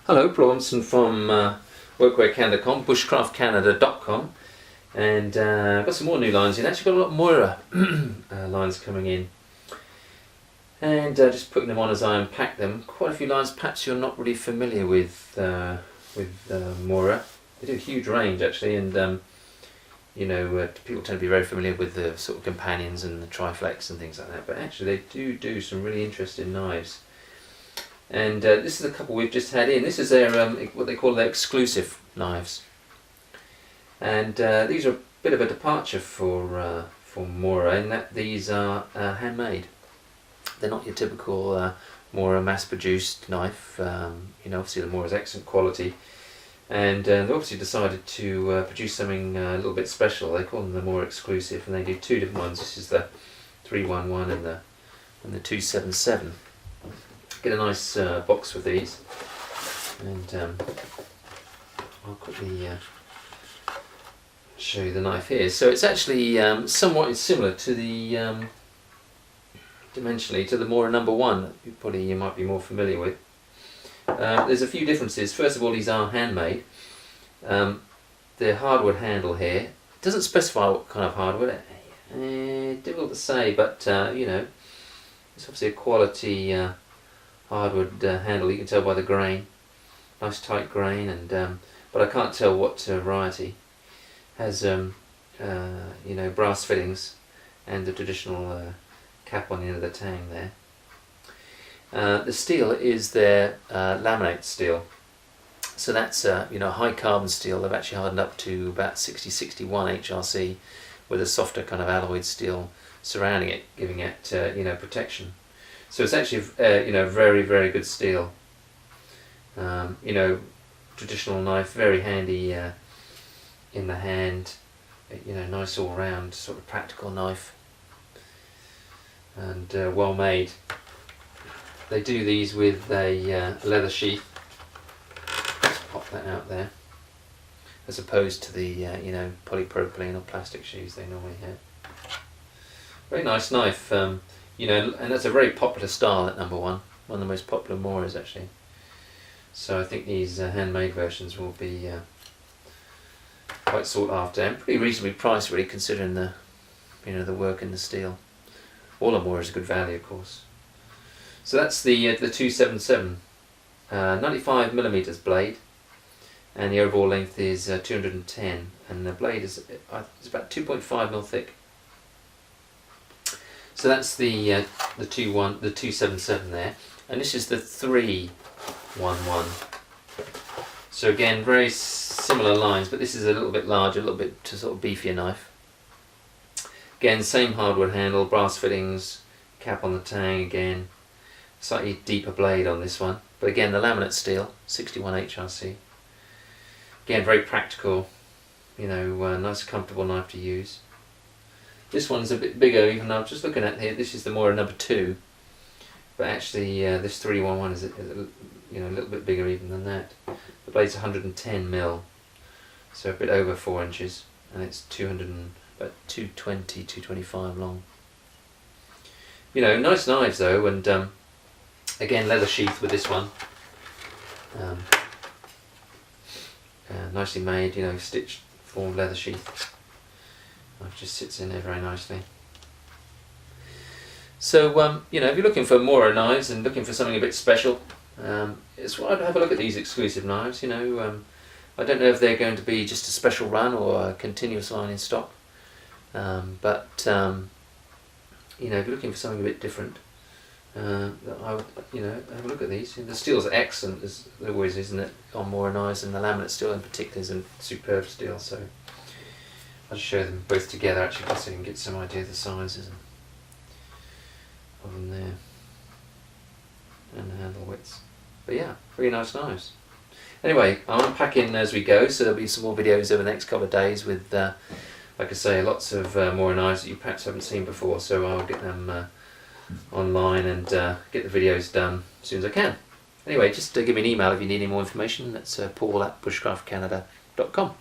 Hello, Paul Robinson from workwearcanada.com, bushcraftcanada.com, and I've got some more new lines in. Actually got a lot more lines coming in, and just putting them on as I unpack them. Quite a few lines perhaps you're not really familiar with MORA. They do a huge range actually, and people tend to be very familiar with the sort of companions and the triflex and things like that, but actually they do some really interesting knives. And this is a couple we've just had in. This is their what they call their exclusive knives, and these are a bit of a departure for MORA in that these are handmade. They're not your typical MORA mass-produced knife. Obviously the MORA is excellent quality, and they obviously decided to produce something a little bit special. They call them the MORA Exclusive, and they do two different ones. This is the 311 and the 277. Get a nice box with these, and I'll quickly show you the knife here. So it's actually somewhat similar to the dimensionally to the MORA number 1 that you might be more familiar with. There's a few differences. First of all, these are handmade. The hardwood handle here, it doesn't specify what kind of hardwood. Difficult to say, but it's obviously a quality hardwood handle. You can tell by the grain, nice tight grain, and but I can't tell what variety. Has brass fittings and the traditional cap on the end of the tang there. The steel is their laminate steel, so that's high carbon steel. They've actually hardened up to about 60-61 HRC with a softer kind of alloyed steel surrounding it, giving it protection. So it's actually very, very good steel. Traditional knife, very handy in the hand. Nice all round sort of practical knife, and well made. They do these with a leather sheath. Let's pop that out there, as opposed to the polypropylene or plastic sheaths they normally have. Very nice knife. And that's a very popular style at number 1. One of the most popular MORAs actually. So I think these handmade versions will be quite sought after and pretty reasonably priced, really, considering the the work in the steel. All of MORA is a good value, of course. So that's the 277, 95mm blade, and the overall length is 210, and the blade is about 2.5mm thick. So that's the 277 there, and this is the 311. So again, very similar lines, but this is a little bit larger, a little bit sort of beefier knife. Again, same hardwood handle, brass fittings, cap on the tang again, slightly deeper blade on this one, but again the laminate steel, 61 HRC. Again, very practical, nice comfortable knife to use. This one's a bit bigger, even though I'm just looking at here, this is the MORA number 2, but actually this 311 is a little bit bigger even than that. The blade's 110mm, so a bit over 4 inches, and it's about 220, 225 long. Nice knives though, and again leather sheath with this one. Nicely made, stitched formed leather sheath. It just sits in there very nicely. So if you're looking for MORA knives and looking for something a bit special, it's why I'd have a look at these exclusive knives. I don't know if they're going to be just a special run or a continuous line in stock, but if you're looking for something a bit different, I would have a look at these. The steel's excellent, as there always is, isn't it, on MORA knives, and the laminate steel in particular is a superb steel. So I'll just show them both together actually, so you can get some idea of the sizes of them there, and the handle widths. But yeah, very nice knives. Anyway, I'm unpacking as we go, so there'll be some more videos over the next couple of days with, like I say, lots of MORA knives that you perhaps haven't seen before, so I'll get them online and get the videos done as soon as I can. Anyway, just give me an email if you need any more information. That's paul@bushcraftcanada.com.